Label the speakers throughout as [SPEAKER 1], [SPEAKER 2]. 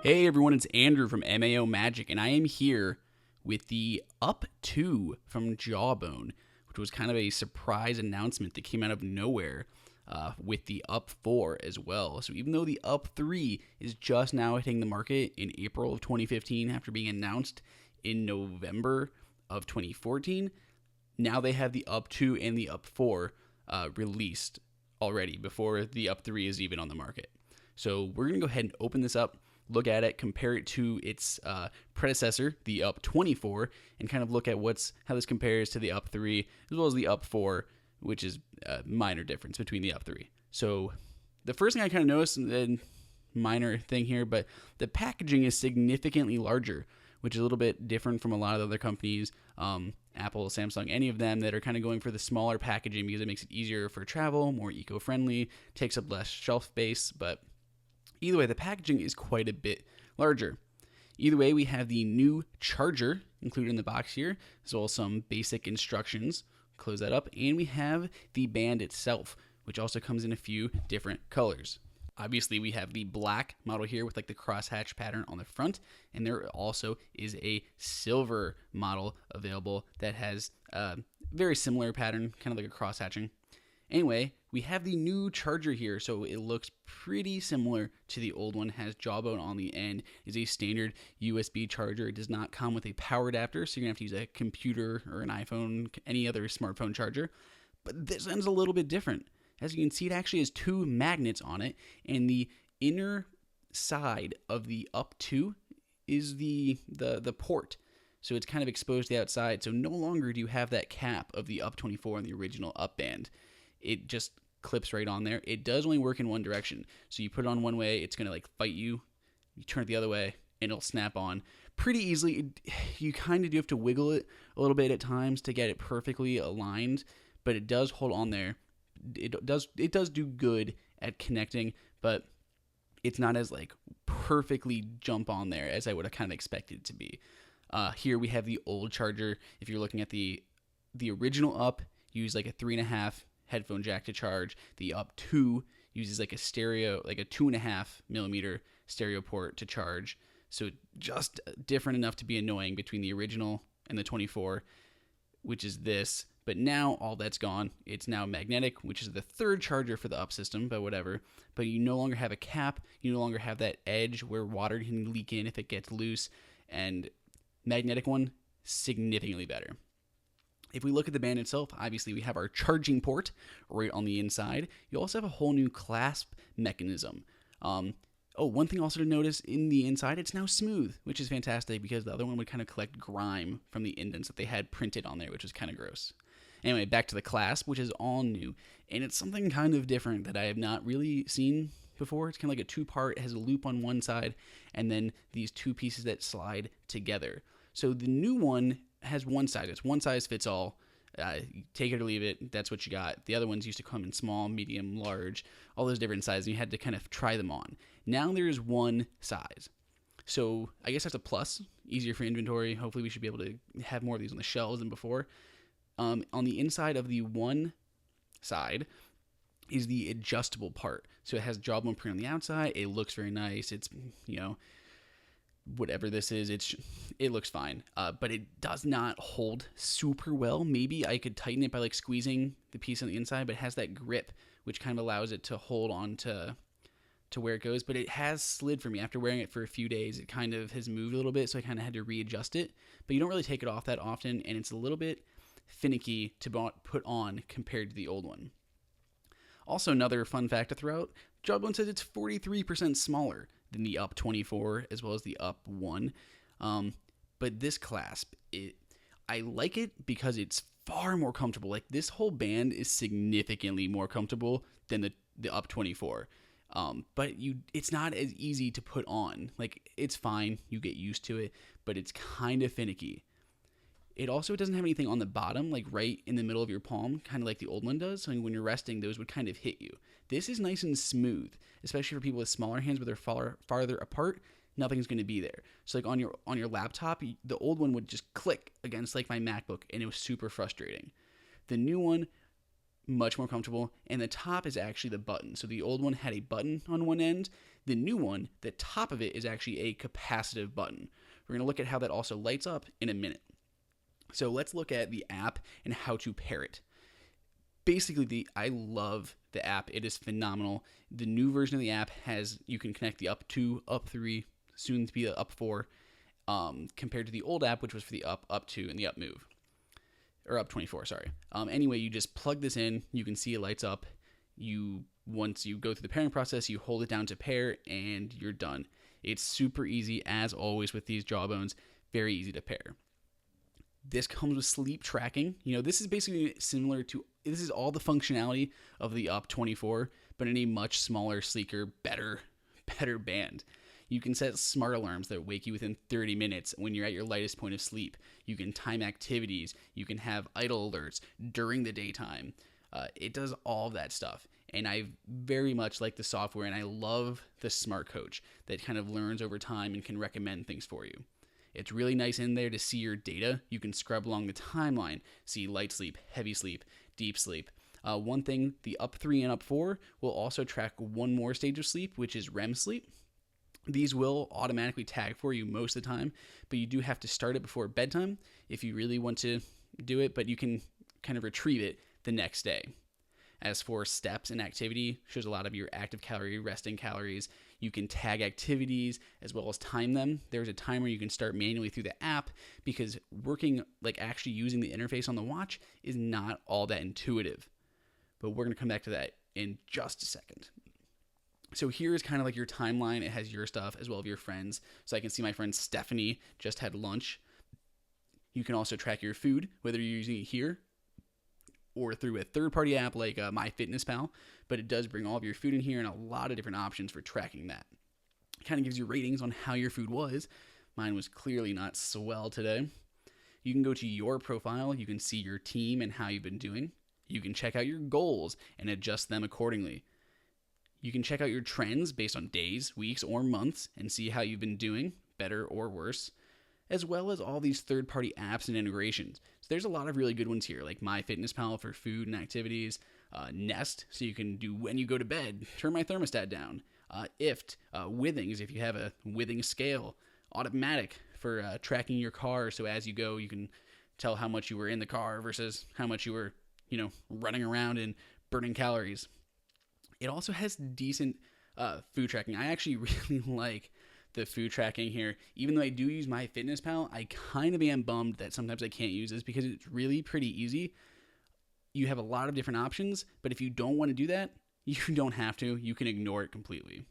[SPEAKER 1] Hey everyone, it's Andrew from MAO Magic, and I am here with the UP2 from Jawbone, which was kind of a surprise announcement that came out of nowhere with the UP4 as well. So even though the UP3 is just now hitting the market in April of 2015 after being announced in November of 2014, now they have the UP2 and the UP4 released already before the UP3 is even on the market. So we're going to go ahead and open this up, look at it, compare it to its predecessor, the UP24, and kind of look at how this compares to the UP3 as well as the UP4, which is a minor difference between the UP3. So the first thing I kind of noticed, and then minor thing here, but the packaging is significantly larger, which is a little bit different from a lot of the other companies, Apple, Samsung, any of them that are kind of going for the smaller packaging because it makes it easier for travel, more eco-friendly, takes up less shelf space, but either way, the packaging is quite a bit larger. Either way, we have the new charger included in the box here, as well as some basic instructions. Close that up. And we have the band itself, which also comes in a few different colors. Obviously, we have the black model here with like the crosshatch pattern on the front, and there also is a silver model available that has a very similar pattern, kind of like a crosshatching. Anyway, we have the new charger here, so it looks pretty similar to the old one. It has Jawbone on the end. It's a standard USB charger. It does not come with a power adapter, so you're going to have to use a computer or an iPhone, any other smartphone charger. But this one's a little bit different. As you can see, it actually has two magnets on it, and the inner side of the UP2 is the port. So it's kind of exposed to the outside, so no longer do you have that cap of the UP24 and the original UP band. It just clips right on there. It does only work in one direction. So you put it on one way, it's going to like fight you. You turn it the other way, and it'll snap on pretty easily. You kind of do have to wiggle it a little bit at times to get it perfectly aligned, but it does hold on there. It does do good at connecting, but it's not as like perfectly jump on there as I would have kind of expected it to be. Here we have the old charger. If you're looking at the original UP, use like a 3.5 headphone jack to charge. The UP2 uses like a stereo, like a 2.5 millimeter stereo port to charge. So just different enough to be annoying between the original and the 24, which is this. But now all that's gone. It's now magnetic, which is the third charger for the UP system, but whatever. But you no longer have a cap. You no longer have that edge where water can leak in if it gets loose. And magnetic one, significantly better. If we look at the band itself, obviously we have our charging port right on the inside. You also have a whole new clasp mechanism. One thing also to notice in the inside, it's now smooth, which is fantastic because the other one would kind of collect grime from the indents that they had printed on there, which was kind of gross. Anyway, back to the clasp, which is all new. And it's something kind of different that I have not really seen before. It's kind of like a two-part. It has a loop on one side, and then these two pieces that slide together. So the new one has one size. It's one size fits all. Take it or leave it. That's what you got. The other ones used to come in small, medium, large, all those different sizes. And you had to kind of try them on. Now there is one size. So I guess that's a plus. Easier for inventory. Hopefully we should be able to have more of these on the shelves than before. On the inside of the one side is the adjustable part. So it has Jawbone print on the outside. It looks very nice. It's, whatever this is, it looks fine, but it does not hold super well. Maybe I could tighten it by like squeezing the piece on the inside, but it has that grip which kind of allows it to hold on to where it goes. But it has slid for me after wearing it for a few days. It kind of has moved a little bit, so I kind of had to readjust it. But you don't really take it off that often, and it's a little bit finicky to put on compared to the old one. Also, another fun fact to throw out, Jawbone says it's 43% smaller than the UP24 as well as the UP1. But this clasp, I like it because it's far more comfortable. Like this whole band is significantly more comfortable than the UP24. But it's not as easy to put on. Like it's fine, you get used to it, but it's kind of finicky. It also doesn't have anything on the bottom, like right in the middle of your palm, kind of like the old one does. So when you're resting, those would kind of hit you. This is nice and smooth, especially for people with smaller hands where they're farther apart. Nothing's going to be there. So like on your laptop, the old one would just click against like my MacBook, and it was super frustrating. The new one much more comfortable, and the top is actually the button. So the old one had a button on one end. The new one, the top of it is actually a capacitive button. We're going to look at how that also lights up in a minute. So let's look at the app and how to pair it. Basically, I love the app. It is phenomenal. The new version of the app you can connect the UP2, UP3, soon to be the UP4, compared to the old app, which was for the UP2, and the UP move. Or UP24, sorry. Anyway, you just plug this in. You can see it lights up. Once you go through the pairing process, you hold it down to pair, and you're done. It's super easy, as always with these Jawbones. Very easy to pair. This comes with sleep tracking. This is basically this is all the functionality of the UP24, but in a much smaller, sleeker, better band. You can set smart alarms that wake you within 30 minutes when you're at your lightest point of sleep. You can time activities. You can have idle alerts during the daytime. It does all of that stuff. And I very much like the software, and I love the smart coach that kind of learns over time and can recommend things for you. It's really nice in there to see your data. You can scrub along the timeline, see light sleep, heavy sleep, deep sleep. One thing, the UP3 and UP4 will also track one more stage of sleep, which is REM sleep. These will automatically tag for you most of the time, but you do have to start it before bedtime if you really want to do it, but you can kind of retrieve it the next day. As for steps and activity, shows a lot of your active calorie, resting calories. You can tag activities as well as time them. There's a timer you can start manually through the app because working, actually using the interface on the watch is not all that intuitive. But we're going to come back to that in just a second. So here is kind of your timeline. It has your stuff as well as your friends. So I can see my friend Stephanie just had lunch. You can also track your food, whether you're using it here or through a third-party app like MyFitnessPal, but it does bring all of your food in here and a lot of different options for tracking that. It kind of gives you ratings on how your food was. Mine was clearly not swell today. You can go to your profile. You can see your team and how you've been doing. You can check out your goals and adjust them accordingly. You can check out your trends based on days, weeks, or months and see how you've been doing, better or worse, as well as all these third-party apps and integrations. So there's a lot of really good ones here, like MyFitnessPal for food and activities, Nest, so you can do when you go to bed, turn my thermostat down, IFT, Withings, if you have a Withings scale, Automatic for tracking your car, so as you go, you can tell how much you were in the car versus how much you were, running around and burning calories. It also has decent food tracking. I actually really like the food tracking here. Even though I do use MyFitnessPal, I kind of am bummed that sometimes I can't use this because it's really pretty easy. You have a lot of different options, but if you don't want to do that, you don't have to. You can ignore it completely.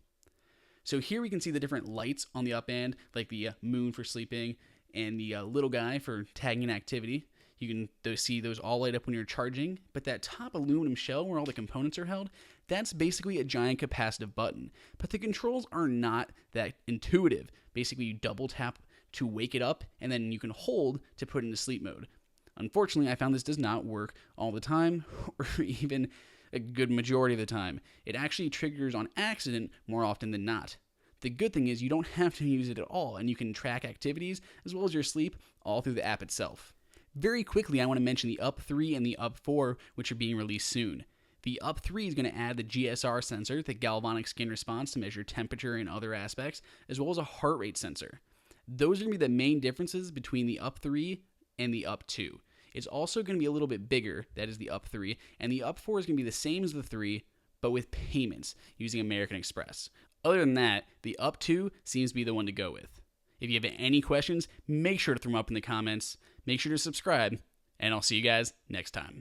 [SPEAKER 1] So here we can see the different lights on the up band, like the moon for sleeping and the little guy for tagging an activity. You can see those all light up when you're charging, but that top aluminum shell where all the components are held, that's basically a giant capacitive button. But the controls are not that intuitive. Basically, you double tap to wake it up, and then you can hold to put it into sleep mode. Unfortunately, I found this does not work all the time, or even a good majority of the time. It actually triggers on accident more often than not. The good thing is you don't have to use it at all, and you can track activities as well as your sleep all through the app itself. Very quickly, I want to mention the UP3 and the UP4, which are being released soon. The UP3 is going to add the GSR sensor, the galvanic skin response, to measure temperature and other aspects, as well as a heart rate sensor. Those are going to be the main differences between the UP3 and the UP2. It's also going to be a little bit bigger, that is the UP3, and the UP4 is going to be the same as the 3, but with payments using American Express. Other than that, the UP2 seems to be the one to go with. If you have any questions, make sure to throw them up in the comments. Make sure to subscribe, and I'll see you guys next time.